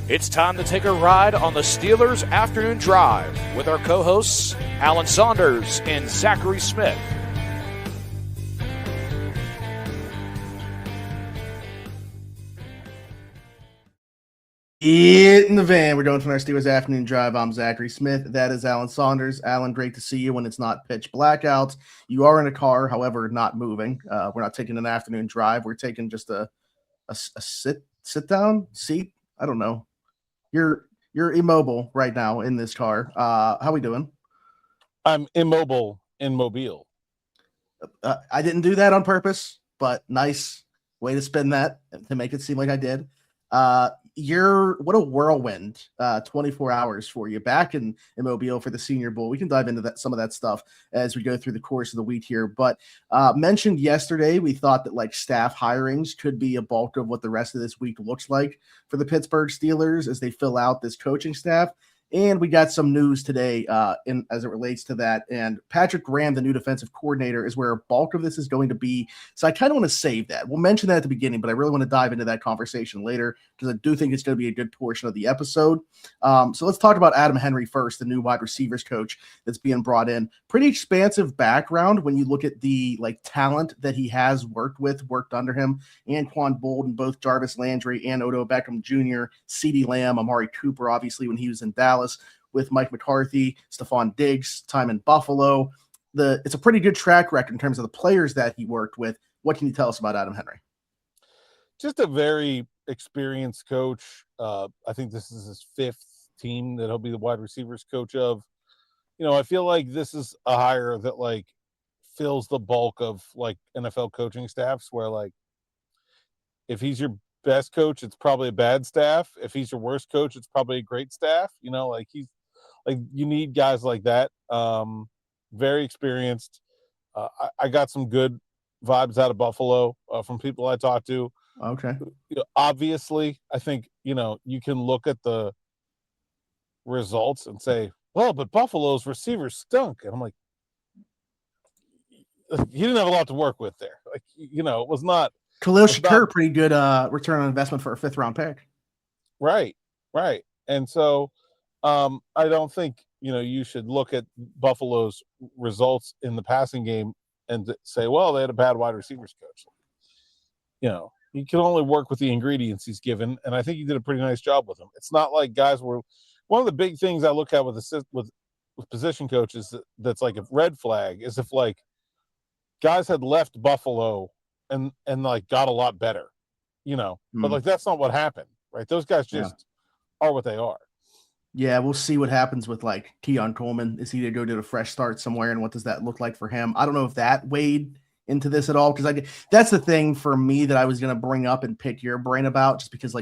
It's time to take a ride on the Steelers Afternoon Drive with our co-hosts, Alan Saunders and Zachary Smith. Get in the van. We're going for our Steelers Afternoon Drive. I'm Zachary Smith. That is Alan Saunders. Alan, great to see you when it's not pitch blackout. You are in a car, however, not moving. We're not taking an afternoon drive. We're taking just a sit down seat. I don't know. You're immobile right now in this car. How we doing? I'm immobile in Mobile. I didn't do that on purpose, but nice way to spin that to make it seem like I did. What a whirlwind 24 hours for you back in Mobile for the Senior Bowl. We can dive into some of that stuff as we go through the course of the week here. But mentioned yesterday, we thought that like staff hirings could be a bulk of what the rest of this week looks like for the Pittsburgh Steelers as they fill out this coaching staff. And we got some news today as it relates to that. And Patrick Graham, the new defensive coordinator, is where a bulk of this is going to be. So I kind of want to save that. We'll mention that at the beginning, but I really want to dive into that conversation later because I do think it's going to be a good portion of the episode. So let's talk about Adam Henry first, the new wide receivers coach that's being brought in. Pretty expansive background when you look at the talent that he has worked under him. Anquan Bolden, both Jarvis Landry and Odell Beckham Jr., CeeDee Lamb, Amari Cooper, obviously when he was in Dallas with Mike McCarthy, Stephon Diggs, time in Buffalo. It's a pretty good track record in terms of the players that he worked with. What can you tell us about Adam Henry? Just a very experienced coach. I think this is his fifth team that he'll be the wide receivers coach of. I feel like this is a hire that fills the bulk of NFL coaching staffs where if he's your best coach, it's probably a bad staff. If he's your worst coach, it's probably a great staff. You need guys like that. Very experienced. I got some good vibes out of Buffalo from people I talked to. Okay. Obviously, I think, you can look at the results and say, well, but Buffalo's receivers stunk. And I'm like, he didn't have a lot to work with there. It was not. Khalil Shakir, pretty good return on investment for a fifth-round pick. Right. And so I don't think, you should look at Buffalo's results in the passing game and say, well, they had a bad wide receivers coach. He can only work with the ingredients he's given, and I think he did a pretty nice job with them. It's not like guys were – one of the big things I look at with position coaches that's like a red flag is if guys had left Buffalo and got a lot better, but that's not what happened, right? Those guys just are what they are. Yeah, we'll see what happens with Keon Coleman. Is he to go to a fresh start somewhere, and what does that look like for him? I don't know if that weighed into this at all because that's the thing for me that I was going to bring up and pick your brain about, just because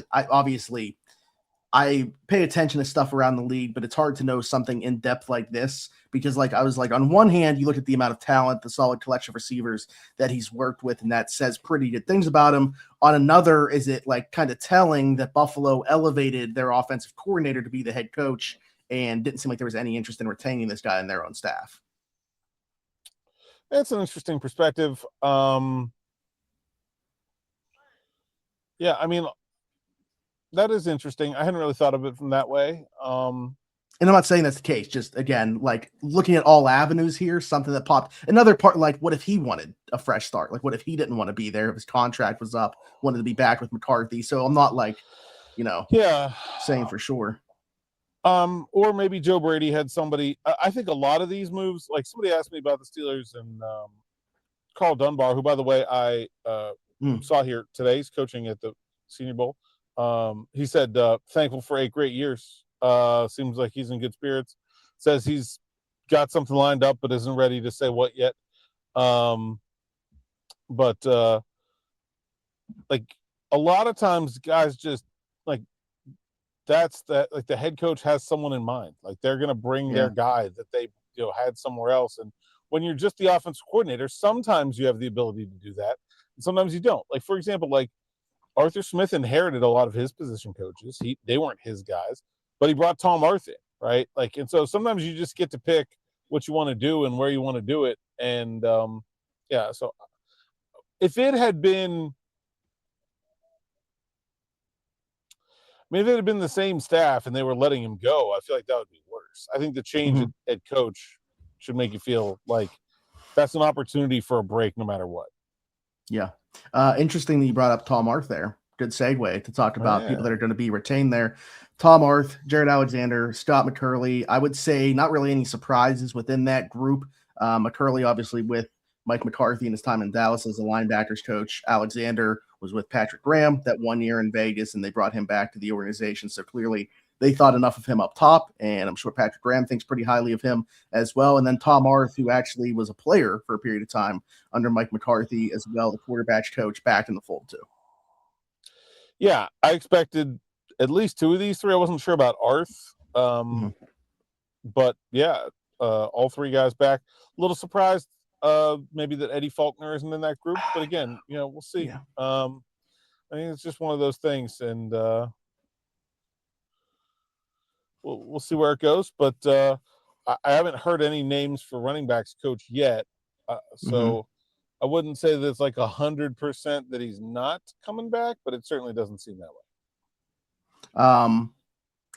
I pay attention to stuff around the league, but it's hard to know something in depth like this because I was on one hand, you look at the amount of talent, the solid collection of receivers that he's worked with, and that says pretty good things about him. On another, is it kind of telling that Buffalo elevated their offensive coordinator to be the head coach and didn't seem like there was any interest in retaining this guy in their own staff? That's an interesting perspective. Yeah, I mean, that is interesting. I hadn't really thought of it from that way. And I'm not saying that's the case. Just, again, looking at all avenues here, something that popped. Another part, what if he wanted a fresh start? What if he didn't want to be there? If his contract was up, wanted to be back with McCarthy. So I'm not saying for sure. Or maybe Joe Brady had somebody. I think a lot of these moves, somebody asked me about the Steelers and Carl Dunbar, who, by the way, I saw here today. He's coaching at the Senior Bowl. He said, thankful for 8 great years. Seems like he's in good spirits. Says he's got something lined up, but isn't ready to say what yet. But a lot of times guys just the head coach has someone in mind. They're going to bring their guy that they had somewhere else. And when you're just the offensive coordinator, sometimes you have the ability to do that. And sometimes you don't. For example, Arthur Smith inherited a lot of his position coaches. They weren't his guys, but he brought Tom Arth in, right? And so sometimes you just get to pick what you want to do and where you want to do it. And so if it had been mean, if it had been the same staff and they were letting him go, I feel like that would be worse. I think the change at coach should make you feel like that's an opportunity for a break no matter what. Yeah. Interesting that you brought up Tom Arth there. Good segue to talk about people that are going to be retained there. Tom Arth, Jared Alexander, Scott McCurley. I would say not really any surprises within that group. McCurley, obviously, with Mike McCarthy and his time in Dallas as a linebackers coach. Alexander was with Patrick Graham that 1 year in Vegas, and they brought him back to the organization. So clearly they thought enough of him up top, and I'm sure Patrick Graham thinks pretty highly of him as well. And then Tom Arth, who actually was a player for a period of time under Mike McCarthy as well, the quarterbacks coach, back in the fold too. Yeah, I expected at least 2 of these 3. I wasn't sure about Arth, but yeah, all 3 guys back. A little surprised maybe that Eddie Faulkner isn't in that group, but again, we'll see. Yeah. I think it's just one of those things, and we'll see where it goes. But I haven't heard any names for running backs coach yet, so I wouldn't say that it's like 100% that he's not coming back, but it certainly doesn't seem that way.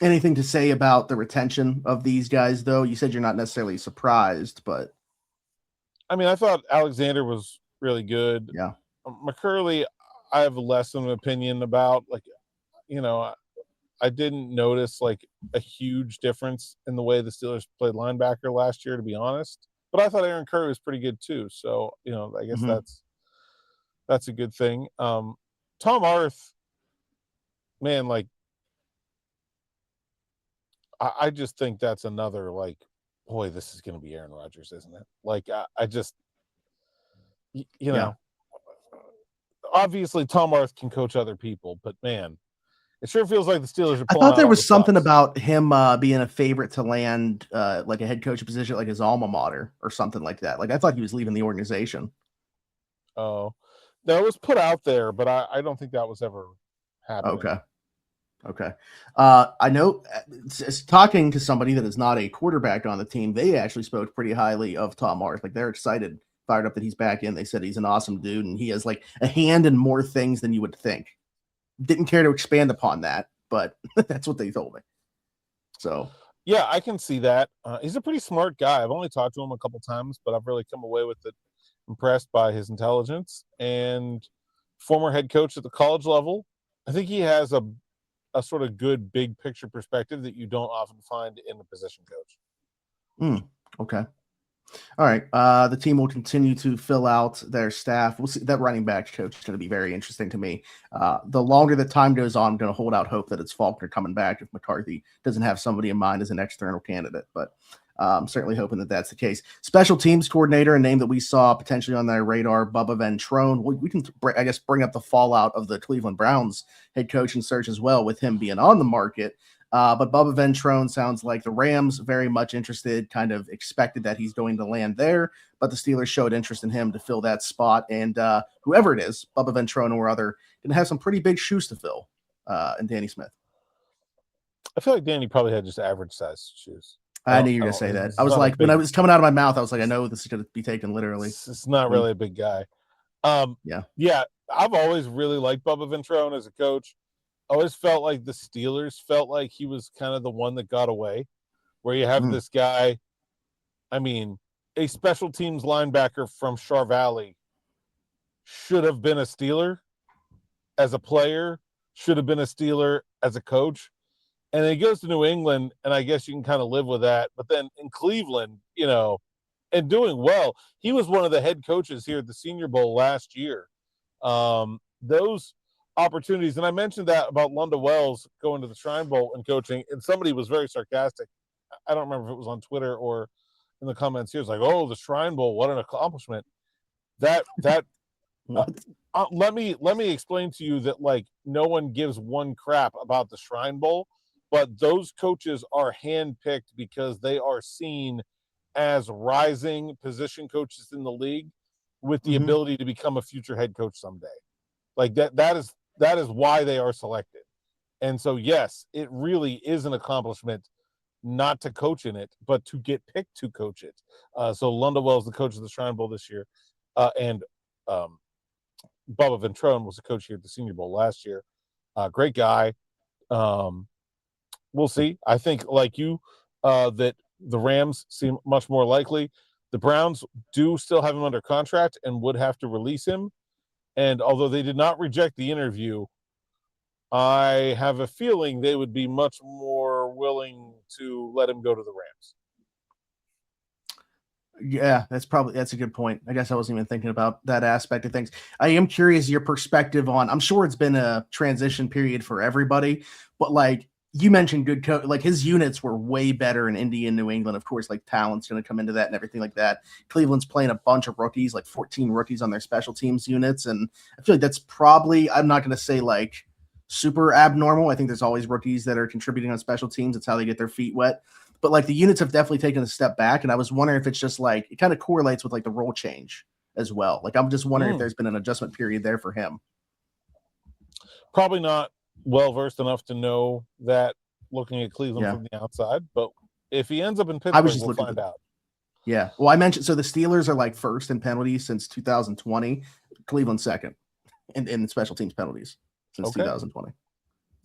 Anything to say about the retention of these guys, though? You said you're not necessarily surprised, but I mean, I thought Alexander was really good. Yeah. McCurley, I have less of an opinion about. Like, I didn't notice like a huge difference in the way the Steelers played linebacker last year, to be honest. But I thought Aaron Curry was pretty good too. So, I guess that's a good thing. Tom Arth, man, like, I just think that's another, like, boy, this is going to be Aaron Rodgers, isn't it? Like, I just, obviously Tom Arth can coach other people, but man, it sure feels like the Steelers are pulling I thought there out was the something stops. about him being a favorite to land like a head coach position, like his alma mater or something like that. Like, I thought he was leaving the organization. Oh, that was put out there, but I don't think that was ever happening. Okay. I know talking to somebody that is not a quarterback on the team, they actually spoke pretty highly of Tom Arth. Like, they're excited, fired up that he's back in. They said he's an awesome dude and he has like a hand in more things than you would think. Didn't care to expand upon that, but that's what they told me. So yeah, I can see that. He's a pretty smart guy. I've only talked to him a couple times, but I've really come away with it impressed by his intelligence, and former head coach at the college level. I think he has a sort of good big picture perspective that you don't often find in a position coach. Okay. All right. The team will continue to fill out their staff. We'll see. That running back coach is going to be very interesting to me. The longer the time goes on, I'm going to hold out hope that it's Faulkner coming back if McCarthy doesn't have somebody in mind as an external candidate. But I'm certainly hoping that that's the case. Special teams coordinator, a name that we saw potentially on their radar, Bubba Ventrone. We can, I guess, bring up the fallout of the Cleveland Browns head coaching search as well with him being on the market. But Bubba Ventrone sounds like the Rams very much interested, kind of expected that he's going to land there, but the Steelers showed interest in him to fill that spot. And whoever it is, Bubba Ventrone or other, going to have some pretty big shoes to fill and Danny Smith. I feel like Danny probably had just average size shoes. I knew you were going to say that. I was like, when I was coming out of my mouth, I was like, I know this is going to be taken literally. It's not really a big guy. Yeah. I've always really liked Bubba Ventrone as a coach. I always felt like the Steelers felt like he was kind of the one that got away, where you have this guy, I mean, a special teams linebacker from Char Valley should have been a Steeler as a player, should have been a Steeler as a coach. And then he goes to New England, and I guess you can kind of live with that. But then in Cleveland, and doing well, he was one of the head coaches here at the Senior Bowl last year. Those opportunities, and I mentioned that about Lunda Wells going to the Shrine Bowl and coaching, and somebody was very sarcastic. I don't remember if it was on Twitter or in the comments here. It's like, oh, the Shrine Bowl, what an accomplishment. Let me explain to you that, like, no one gives one crap about the Shrine Bowl, but those coaches are handpicked because they are seen as rising position coaches in the league with the ability to become a future head coach someday. Like that is why they are selected. And so, yes, it really is an accomplishment not to coach in it, but to get picked to coach it. So Lunda Wells, the coach of the Shrine Bowl this year, and Bubba Ventrone was the coach here at the Senior Bowl last year. Great guy. We'll see. I think, like you, that the Rams seem much more likely. The Browns do still have him under contract and would have to release him. And although they did not reject the interview, I have a feeling they would be much more willing to let him go to the Rams. Yeah, that's a good point. I guess I wasn't even thinking about that aspect of things. I am curious your perspective on, I'm sure it's been a transition period for everybody, but like you mentioned good coach, like his units were way better in Indy and New England. Of course, like talent's going to come into that and everything like that. Cleveland's playing a bunch of rookies, like 14 rookies on their special teams units. And I feel like that's probably, I'm not going to say like super abnormal. I think there's always rookies that are contributing on special teams. It's how they get their feet wet. But like the units have definitely taken a step back. And I was wondering if it's just like, it kind of correlates with like the role change as well. Like I'm just wondering if there's been an adjustment period there for him. Probably not well-versed enough to know that looking at Cleveland from the outside, but if he ends up in Pittsburgh, we'll find out. Yeah. Well, I mentioned, so the Steelers are like first in penalties since 2020, Cleveland second in special teams penalties since 2020.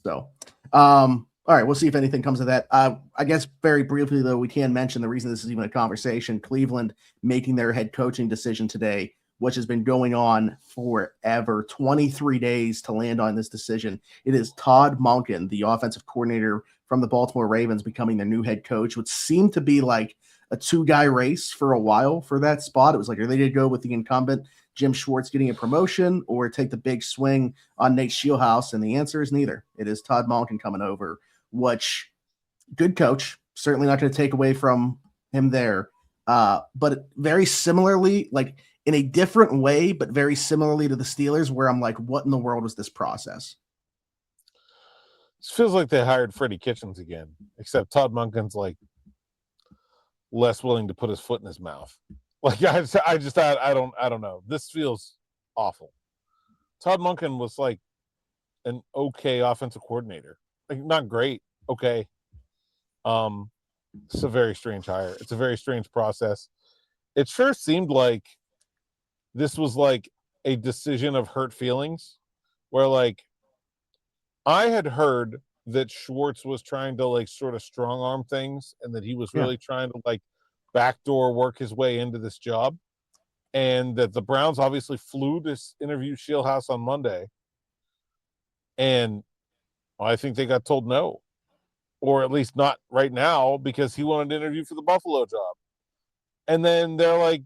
So, all right, we'll see if anything comes of that. I guess very briefly, though, we can mention the reason this is even a conversation, Cleveland making their head coaching decision today, which has been going on forever, 23 days to land on this decision. It is Todd Monken, the offensive coordinator from the Baltimore Ravens, becoming their new head coach, which seemed to be like a two-guy race for a while for that spot. It was like, are they going to go with the incumbent Jim Schwartz getting a promotion or take the big swing on Nate Scheelhaase? And the answer is neither. It is Todd Monken coming over, which good coach, certainly not going to take away from him there. But very similarly, like in a different way, but very similarly to the Steelers, where I'm like, what in the world was this process? It feels like they hired Freddie Kitchens again, except Todd Monken's like less willing to put his foot in his mouth. Like I don't know. This feels awful. Todd Monken was like an okay offensive coordinator. Like not great. Okay. It's a very strange hire. It's a very strange process. It sure seemed like this was like a decision of hurt feelings where like I had heard that Schwartz was trying to like sort of strong arm things and that he was really trying to like backdoor work his way into this job, and that the Browns obviously flew to interview Scheelhaase on Monday, and I think they got told no, or at least not right now, because he wanted to interview for the Buffalo job. And then they're like,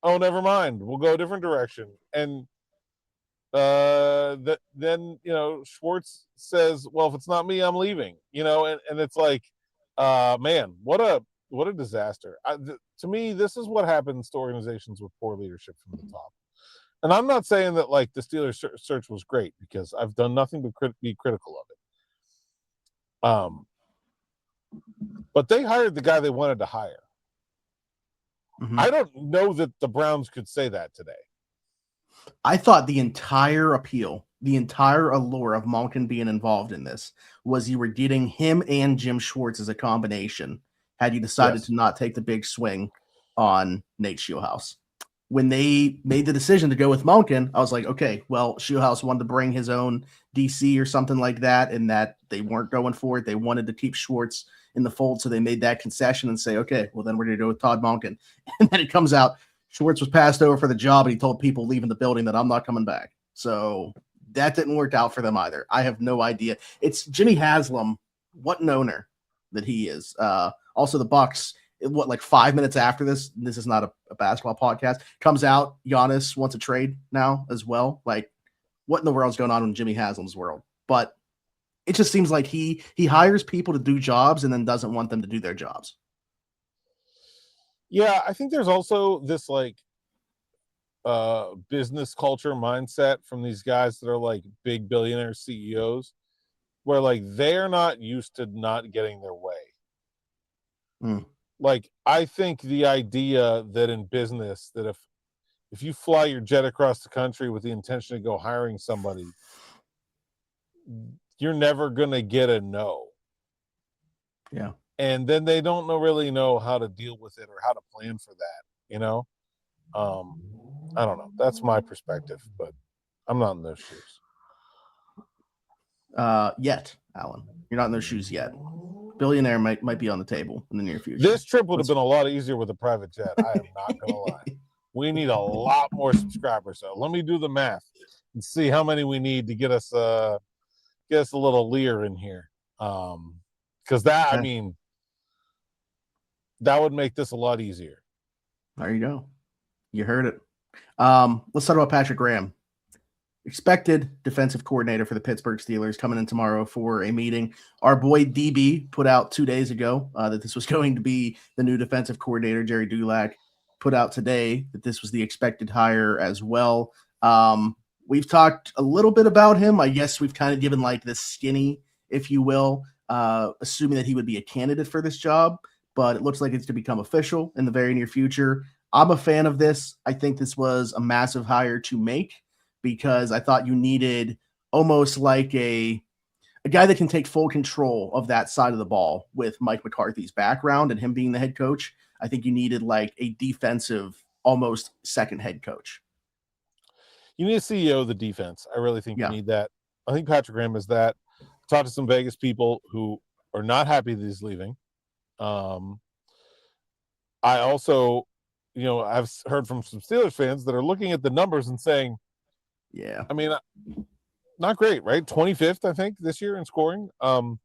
oh, never mind, we'll go a different direction. And then, you know, Schwartz says, well, if it's not me, I'm leaving, you know, and it's like, man, what a disaster. To me, this is what happens to organizations with poor leadership from the top. And I'm not saying that like the Steelers search was great, because I've done nothing but be critical of it. But they hired the guy they wanted to hire. Mm-hmm. I don't know that the Browns could say that today. I thought the entire appeal, the entire allure of Monken being involved in this was you were getting him and Jim Schwartz as a combination had you decided to not take the big swing on Nate Scheelhaase. When they made the decision to go with Monken, I was like, okay, well, Scheelhaase wanted to bring his own DC or something like that, and that they weren't going for it. They wanted to keep Schwartz in the fold, so they made that concession and say, okay, well, then we're going to go with Todd Monken. And then it comes out, Schwartz was passed over for the job, and he told people leaving the building that I'm not coming back. So that didn't work out for them either. I have no idea. It's Jimmy Haslam, what an owner that he is. Also, the Bucks, like 5 minutes after this is not a basketball podcast, comes out, Giannis wants a trade now as well. Like, what in the world is going on in Jimmy Haslam's world? But it just seems like he hires people to do jobs and then doesn't want them to do their jobs. Yeah, I think there's also this like business culture mindset from these guys that are like big billionaire CEOs, where like they're not used to not getting their way. Like, I think the idea that in business that if you fly your jet across the country with the intention to go hiring somebody, you're never gonna get a no. Yeah. And then they don't really know how to deal with it or how to plan for that, you know? I don't know. That's my perspective, but I'm not in those shoes. Yet, Alan. You're not in those shoes yet. Billionaire might be on the table in the near future. This trip would have been a lot easier with a private jet. I am not going to lie. We need a lot more subscribers. So let me do the math and see how many we need to get us a little Lear in here. Because that, I mean, that would make this a lot easier. There you go. You heard it. Let's talk about Patrick Graham. Expected defensive coordinator for the Pittsburgh Steelers coming in tomorrow for a meeting. Our boy DB put out 2 days ago that this was going to be the new defensive coordinator. Jerry Dulac put out today that this was the expected hire as well. We've talked a little bit about him. I guess we've kind of given like this skinny, if you will, assuming that he would be a candidate for this job, but it looks like it's to become official in the very near future. I'm a fan of this. I think this was a massive hire to make, because I thought you needed almost like a guy that can take full control of that side of the ball with Mike McCarthy's background and him being the head coach. I think you needed like a defensive, almost second head coach. You need a CEO of the defense. I really think you need that. I think Patrick Graham is that. I talked to some Vegas people who are not happy that he's leaving. I also, I've heard from some Steelers fans that are looking at the numbers and saying, yeah, I mean, not great, right? 25th, I think, this year in scoring. I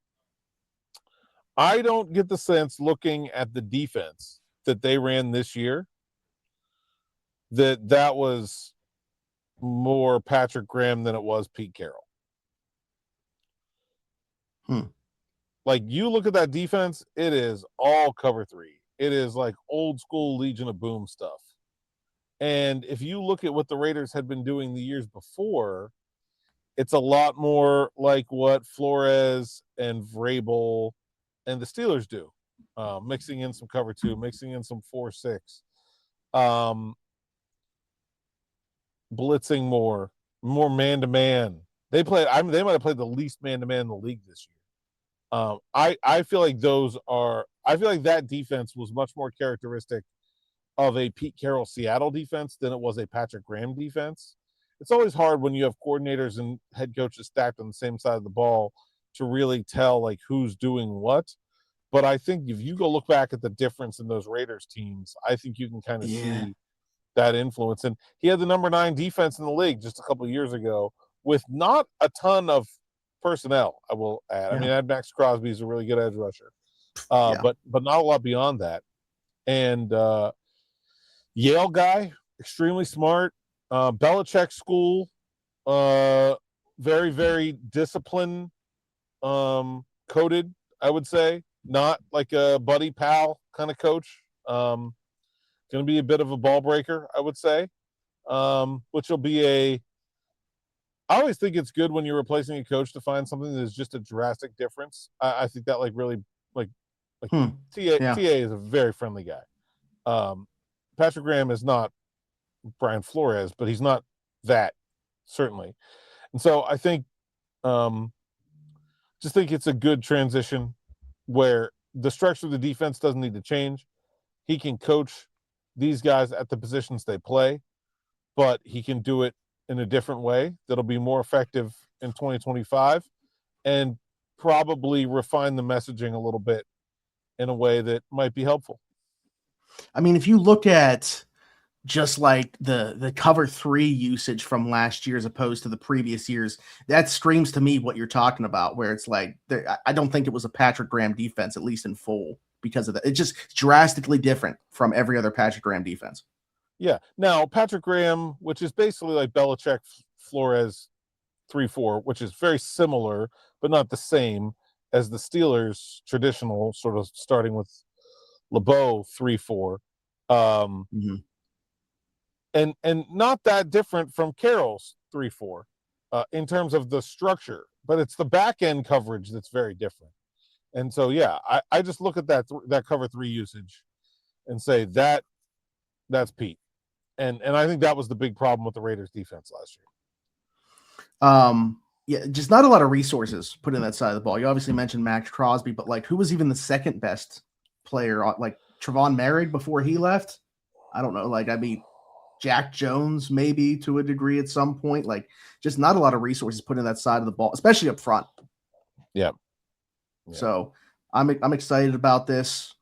don't get the sense, looking at the defense that they ran this year, that was more Patrick Graham than it was Pete Carroll. Like, you look at that defense, it is all cover three. It is like old school Legion of Boom stuff. And if you look at what the Raiders had been doing the years before, it's a lot more like what Flores and Vrabel and the Steelers do, mixing in some cover two, mixing in some 4-6, blitzing more man-to-man. They might have played the least man-to-man in the league this year. I feel like that defense was much more characteristic of a Pete Carroll Seattle defense than it was a Patrick Graham defense. It's always hard when you have coordinators and head coaches stacked on the same side of the ball to really tell like who's doing what. But I think if you go look back at the difference in those Raiders teams, I think you can kind of see that influence. And he had the number 9 defense in the league just a couple of years ago with not a ton of personnel, I will add. I mean, Max Crosby is a really good edge rusher, but not a lot beyond that. And Yale guy, extremely smart, Belichick school, very, very discipline coded, I would say. Not like a buddy pal kind of coach. Going to be a bit of a ball breaker, I would say, which will be I always think it's good when you're replacing a coach to find something that is just a drastic difference. I think that TA is a very friendly guy. Patrick Graham is not Brian Flores, but he's not that, certainly. And so I think just think it's a good transition where the structure of the defense doesn't need to change. He can coach these guys at the positions they play, but he can do it in a different way that'll be more effective in 2025 and probably refine the messaging a little bit in a way that might be helpful. I mean, if you look at just like the cover 3 usage from last year as opposed to the previous years, that screams to me what you're talking about, where it's like, I don't think it was a Patrick Graham defense, at least in full, because of that. It's just drastically different from every other Patrick Graham defense. Yeah. Now, Patrick Graham, which is basically like Belichick Flores 3-4, which is very similar, but not the same as the Steelers' traditional sort of starting with LeBeau 3-4. And not that different from Carroll's 3-4 in terms of the structure, but it's the back end coverage that's very different. And so, I just look at that cover 3 usage and say that's Pete. And I think that was the big problem with the Raiders defense last year. Just not a lot of resources put in that side of the ball. You obviously mentioned Max Crosby, but like, who was even the second best player? Like Trevon Merrick before he left? I don't know. Like, I mean, Jack Jones maybe to a degree at some point. Like, just not a lot of resources put in that side of the ball, especially up front. Yeah. So I'm excited about this.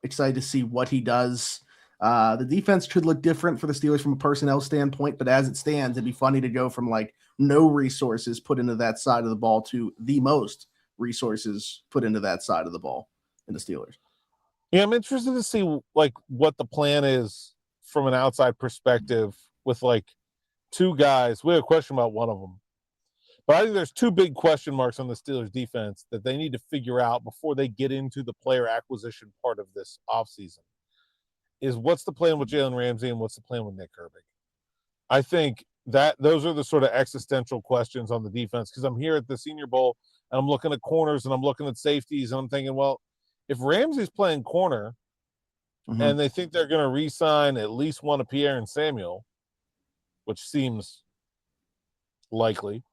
Excited to see what he does. The defense could look different for the Steelers from a personnel standpoint, but as it stands, it'd be funny to go from like no resources put into that side of the ball to the most resources put into that side of the ball in the Steelers. Yeah, I'm interested to see like what the plan is from an outside perspective with like two guys. We have a question about one of them. But I think there's two big question marks on the Steelers defense that they need to figure out before they get into the player acquisition part of this offseason. Is what's the plan with Jalen Ramsey and what's the plan with Nick Herbig? I think that those are the sort of existential questions on the defense because I'm here at the Senior Bowl and I'm looking at corners and I'm looking at safeties and I'm thinking, well, if Ramsey's playing corner and they think they're going to re-sign at least one of Pierre and Samuel, which seems likely,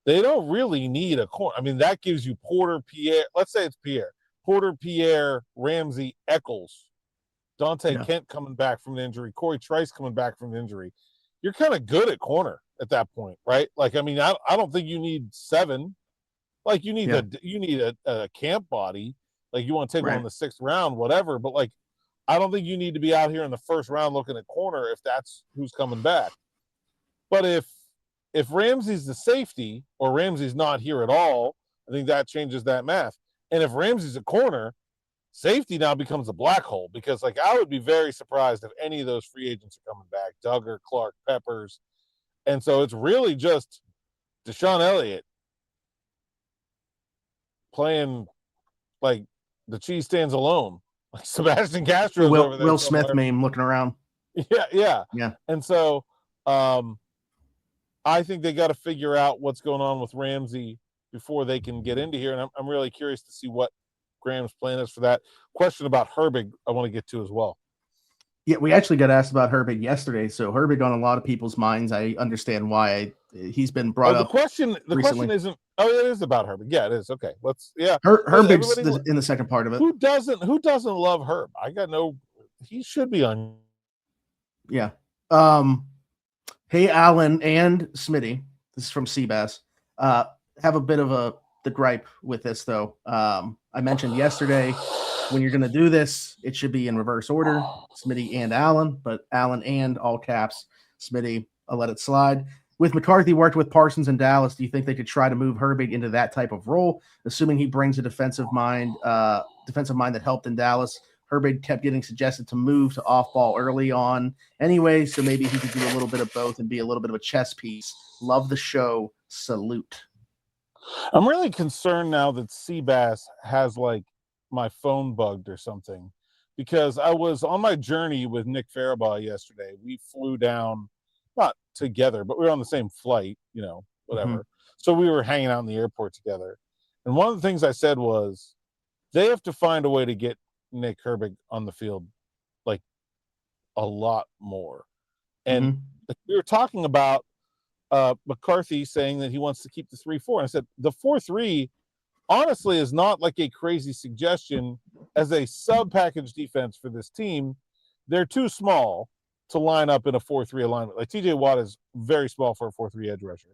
they don't really need a corner. I mean, that gives you Porter, Pierre. Let's say it's Pierre. Porter, Pierre, Ramsey, Eccles, Dante Kent coming back from an injury, Corey Trice coming back from an injury. You're kind of good at corner at that point, right? Like, I mean, I don't think you need 7. Like, you need a camp body. Like, you want to take one in the 6th round, whatever. But, like, I don't think you need to be out here in the 1st round looking at corner if that's who's coming back. But if Ramsey's the safety or Ramsey's not here at all, I think that changes that math. And if Ramsey's a corner, safety now becomes a black hole because, like, I would be very surprised if any of those free agents are coming back, Duggar, Clark, Peppers. And so it's really just Deshaun Elliott playing like the cheese stands alone. Like Sebastian Castro's over there. Will Smith meme looking around. Yeah. And so I think they got to figure out what's going on with Ramsey before they can get into here. And I'm really curious to see what Graham's plan is for that. Question about Herbig I want to get to as well. Yeah, we actually got asked about Herbig yesterday. So Herbig on a lot of people's minds. I understand why he's been brought up. The question isn't. Oh, it is about Herbig. Yeah, it is. Okay, let's. Yeah, Herbig's in the second part of it. Who doesn't love Herb? I got no. He should be on. Yeah. Hey, Alan and Smitty. This is from Seabass. Have a bit of the gripe with this though. I mentioned yesterday. When you're going to do this, it should be in reverse order, Smitty and Allen, but Allen and all caps, Smitty, I'll let it slide. With McCarthy worked with Parsons in Dallas, do you think they could try to move Herbig into that type of role, assuming he brings a defensive mind that helped in Dallas? Herbig kept getting suggested to move to off-ball early on anyway, so maybe he could do a little bit of both and be a little bit of a chess piece. Love the show. Salute. I'm really concerned now that Seabass has, like, my phone bugged or something because I was on my journey with Nick Farabaugh yesterday. We flew down, not together, but we were on the same flight, whatever. So we were hanging out in the airport together. And one of the things I said was they have to find a way to get Nick Herbig on the field like a lot more. And we were talking about McCarthy saying that he wants to keep the 3-4. And I said the 4-3 honestly is not like a crazy suggestion as a sub-package defense for this team. They're too small to line up in a 4-3 alignment. Like TJ Watt is very small for a 4-3 edge rusher.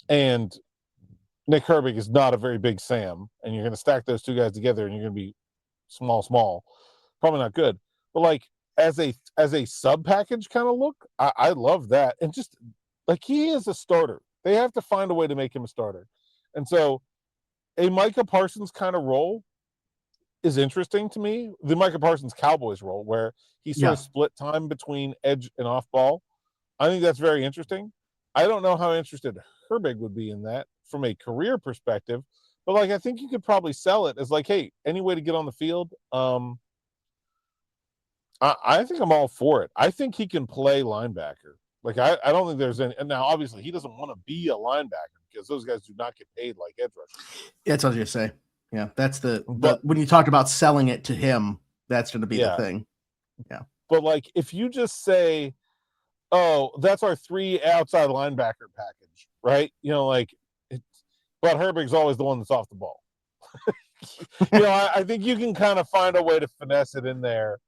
And Nick Herbig is not a very big Sam. And you're going to stack those two guys together and you're going to be small. Probably not good. But like as a sub-package kind of look, I love that. And just like he is a starter. They have to find a way to make him a starter. And so a Micah Parsons kind of role is interesting to me. The Micah Parsons Cowboys role where he sort of split time between edge and off ball. I think that's very interesting. I don't know how interested Herbig would be in that from a career perspective, but like, I think you could probably sell it as like, hey, any way to get on the field. I think I'm all for it. I think he can play linebacker. Like, I don't think there's any. And now, obviously, he doesn't want to be a linebacker because those guys do not get paid like edge rushers. Yeah, that's what I was going to say. Yeah, that's but when you talk about selling it to him, that's going to be the thing. Yeah. But, like, if you just say, oh, that's our 3 outside linebacker package, right? But Herbig's always the one that's off the ball. I think you can kind of find a way to finesse it in there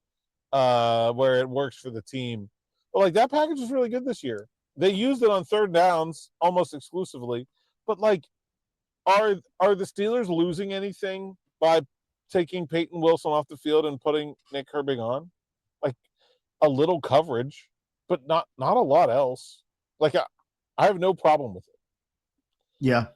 where it works for the team. But like that package was really good this year they used it on third downs almost exclusively. But like, are the Steelers losing anything by taking Peyton Wilson off the field and putting Nick Herbig on? Like a little coverage, but not a lot else. Like I have no problem with it. Yeah.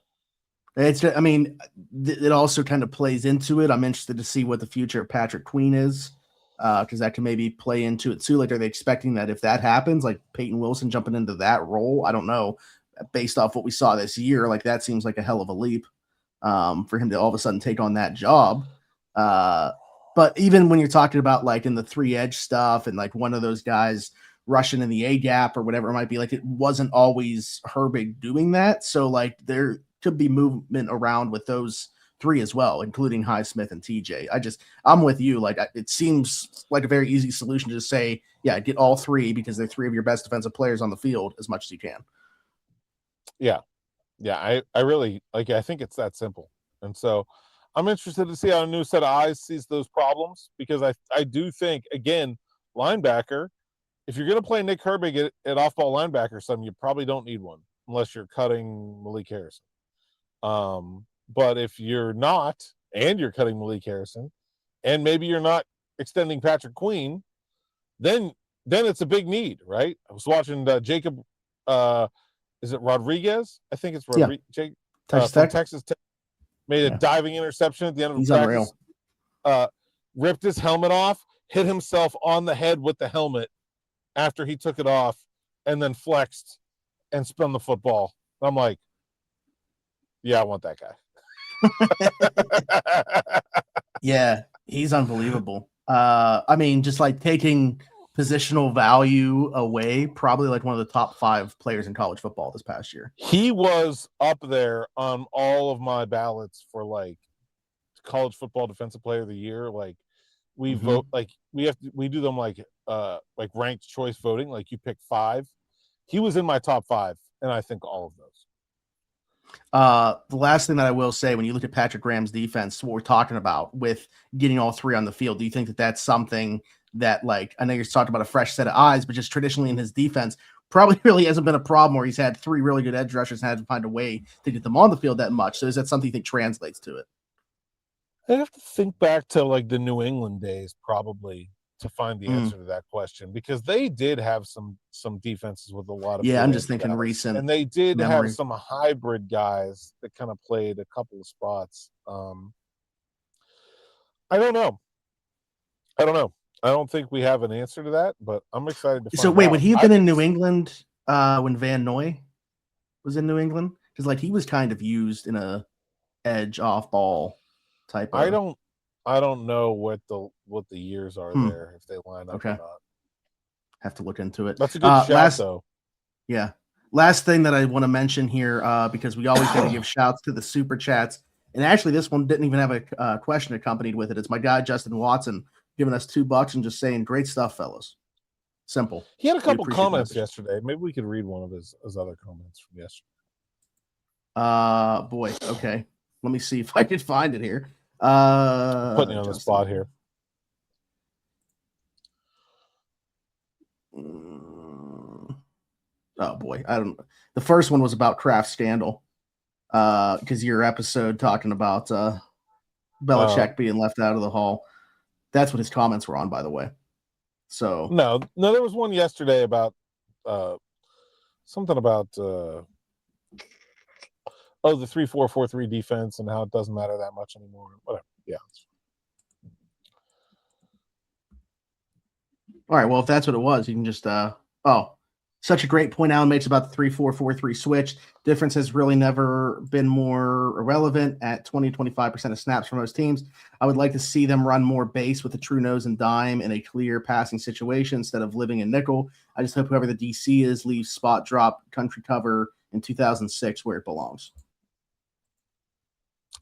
I mean, it also kind of plays into it. I'm interested to see what the future of Patrick Queen is, because that can maybe play into it too. Like, are they expecting that if that happens, like Peyton Wilson jumping into that role? I don't know. Based off what we saw this year, like that seems like a hell of a leap for him to all of a sudden take on that job. But even when you're talking about like in the 3-edge stuff and like one of those guys rushing in the A gap or whatever it might be, like it wasn't always Herbig doing that. So like there could be movement around with those three as well, including Highsmith and TJ. I'm with you. Like it seems like a very easy solution to just say, yeah, get all three because they're three of your best defensive players on the field as much as you can. Yeah. Yeah. I really like, I think it's that simple. And so I'm interested to see how a new set of eyes sees those problems, because I do think, again, linebacker, if you're going to play Nick Herbig at off-ball linebacker, you probably don't need one unless you're cutting Malik Harrison. But if you're not, and you're cutting Malik Harrison, and maybe you're not extending Patrick Queen, then it's a big need, right? I was watching Jacob, is it Rodriguez? I think it's Rodriguez. Yeah. From Texas Tech. Made a diving interception at the end of the practice. Unreal. Ripped his helmet off, hit himself on the head with the helmet after he took it off, and then flexed and spun the football. I'm like, yeah, I want that guy. Yeah, he's unbelievable. I mean, just like taking positional value away, probably like one of the top 5 players in college football this past year. He was up there on all of my ballots for like college football defensive player of the year. Like we vote, like we do them like ranked choice voting. Like you pick 5. He was in my top 5, and I think all of those. The last thing that I will say, when you look at Patrick Graham's defense, what we're talking about with getting all 3 on the field, do you think that that's something that, like, I know you're talking about a fresh set of eyes, but just traditionally in his defense, probably really hasn't been a problem where he's had 3 really good edge rushers and had to find a way to get them on the field that much. So is that something you think translates to it? I have to think back to like the New England days, probably, to find the answer to that question, because they did have some defenses with a lot of I'm just thinking guys. Recent, and they did have some hybrid guys that kind of played a couple of spots. I don't know. I don't think we have an answer to that, but I'm excited to find So wait, out. would he have been in New England when Van Noy was in New England? Because like he was kind of used in a edge off ball type of. I don't know what the years are there, if they line up or not. Have to look into it. That's a good shout, though. Yeah. Last thing that I want to mention here, because we always got to give shouts to the super chats. And actually, this one didn't even have a question accompanied with it. It's my guy, Justin Watson, giving us $2 and just saying, great stuff, fellas. Simple. He had a couple comments yesterday. Maybe we could read one of his other comments from yesterday. Boy. Okay. Let me see if I can find it here. Putting you on the spot here. Oh boy. The first one was about Kraft's scandal. Because your episode talking about Belichick being left out of the hall. That's what his comments were on, by the way. So no, there was one yesterday about something about the 3-4-4-3 defense and how it doesn't matter that much anymore. Whatever. Yeah. All right. Well, if that's what it was, you can just such a great point Alan makes about the 3-4-4-3 switch. Difference has really never been more irrelevant at 20-25% of snaps for most teams. I would like to see them run more base with a true nose and dime in a clear passing situation instead of living in nickel. I just hope whoever the DC is leaves spot drop country cover in 2006 where it belongs.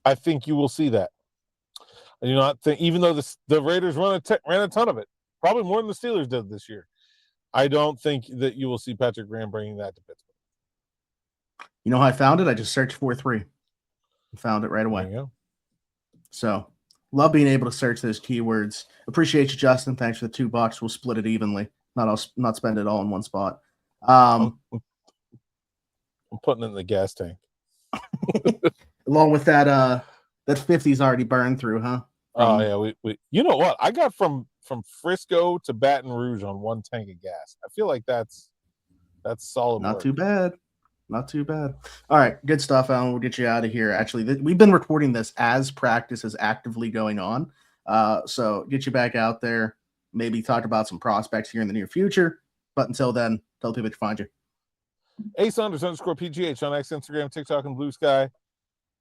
I think you will see that. I do not think, even though the Raiders ran a ton of it, probably more than the Steelers did this year, I don't think that you will see Patrick Graham bringing that to Pittsburgh. You know how I found it? I just searched 4-3. Found it right away. There you go. So, love being able to search those keywords. Appreciate you, Justin. Thanks for the $2. We'll split it evenly. Not spend it all in one spot. I'm putting it in the gas tank. Along with that 50's already burned through, huh? Oh yeah, we you know what? I got from Frisco to Baton Rouge on one tank of gas. I feel like that's solid Not work. too bad. Not too bad. All right, good stuff, Alan. We'll get you out of here. Actually, we've been recording this as practice is actively going on. So get you back out there. Maybe talk about some prospects here in the near future. But until then, tell people to find you. Saunders_PGH on X, Instagram, TikTok, and Blue Sky.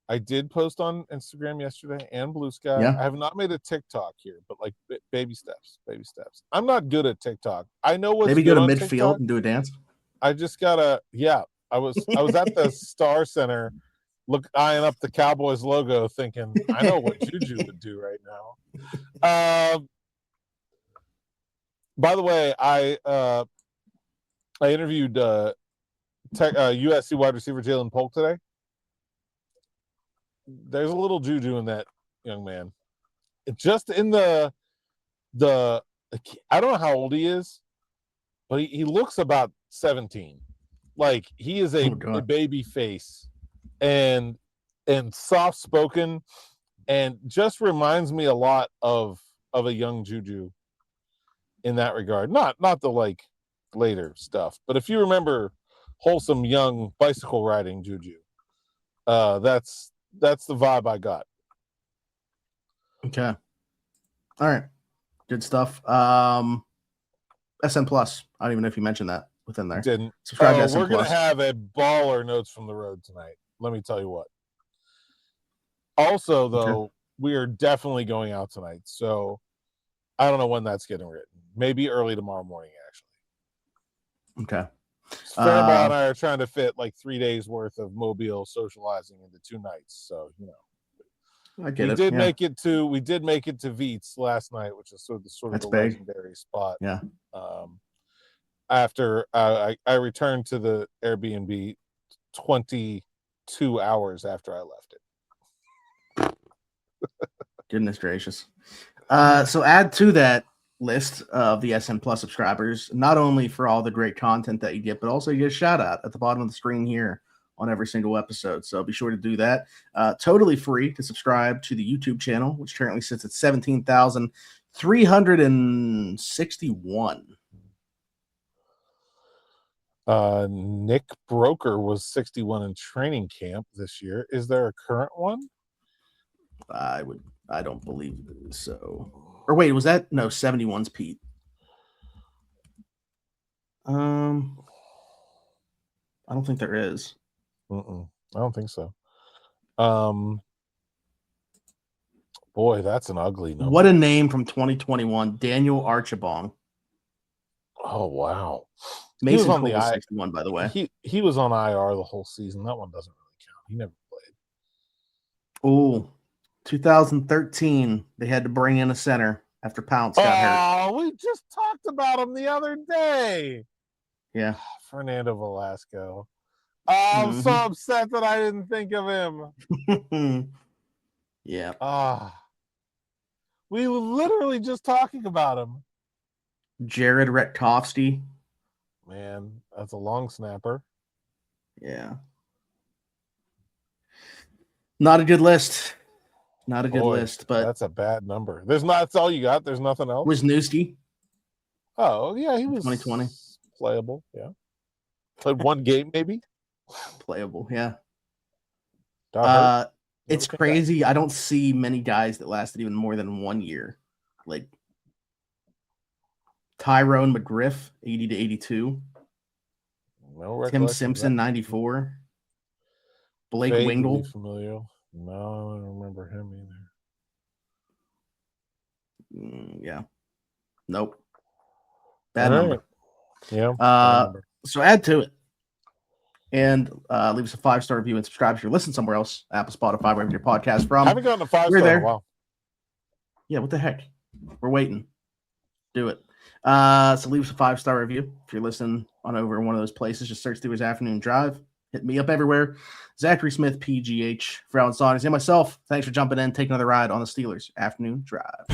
I did post on Instagram yesterday and Blue Sky. Yeah. I have not made a TikTok here, but like baby steps. I'm not good at TikTok. I know what's Maybe good go to on midfield TikTok. and do a dance. I just gotta, yeah. I was at the Star Center, eyeing up the Cowboys logo, thinking I know what Juju would do right now. By the way, I interviewed USC wide receiver Jalen Polk today. There's a little Juju in that young man. Just in the I don't know how old he is, but he looks about 17. Like he is a baby face and soft spoken, and just reminds me a lot of a young Juju in that regard. Not the like later stuff, but if you remember wholesome young bicycle riding Juju, that's the vibe I got. Okay. All right. Good stuff. SN Plus. I don't even know if you mentioned that within there. Didn't. Subscribe to SN We're going Plus. to have a baller notes from the road tonight. Let me tell you what. Also, though, we are definitely going out tonight. So I don't know when that's getting written. Maybe early tomorrow morning, actually. Okay. Faribault and I are trying to fit like 3 days worth of Mobile socializing into 2 nights. So, you know. We did make it to Veets last night, which is sort of the legendary spot. Yeah. After I returned to the Airbnb 22 hours after I left it. Goodness gracious. So add to that list of the SN Plus subscribers, not only for all the great content that you get, but also you get a shout out at the bottom of the screen here on every single episode. So be sure to do that. Totally free to subscribe to the YouTube channel, which currently sits at 17,361. Nick Broker was 61 in training camp this year. Is there a current one? I don't believe so. Or wait, was that 71's Pete? I don't think there is. I don't think so. Boy, that's an ugly number. What a name from 2021, Daniel Archibong. Oh wow, Mason Cole was 61, by the way. He was on IR the whole season. That one doesn't really count. He never played. Oh, 2013, they had to bring in a center after Pounce got hurt. Oh, we just talked about him the other day. Yeah, Fernando Velasco. Oh, I'm so upset that I didn't think of him. Yeah. We were literally just talking about him. Jared Retkovsky. Man, that's a long snapper. Yeah. Not a good list. Not a good list, but that's a bad number. That's all you got. There's nothing else. Wisniewski. Oh, yeah, he was 2020. Playable, yeah. Played one game, maybe. Playable, yeah. It's Okay. crazy. I don't see many guys that lasted even more than 1 year. Like Tyrone McGriff, 80 to 82. No Tim Simpson, 94. Blake Wingle. Familiar. No, I don't remember him either. Yeah. Nope. Bad number. Yeah. So add to it. And leave us a 5-star review and subscribe if you're listening somewhere else. Apple, Spotify, wherever your podcast from. I haven't gotten a 5-star there. in a while. Yeah, what the heck? We're waiting. Do it. So leave us a 5-star review. If you're listening on over in one of those places, just search Steelers Afternoon Drive. Hit me up everywhere. Zachary Smith, PGH, for Alan Saunders, and myself. Thanks for jumping in. Take another ride on the Steelers Afternoon Drive.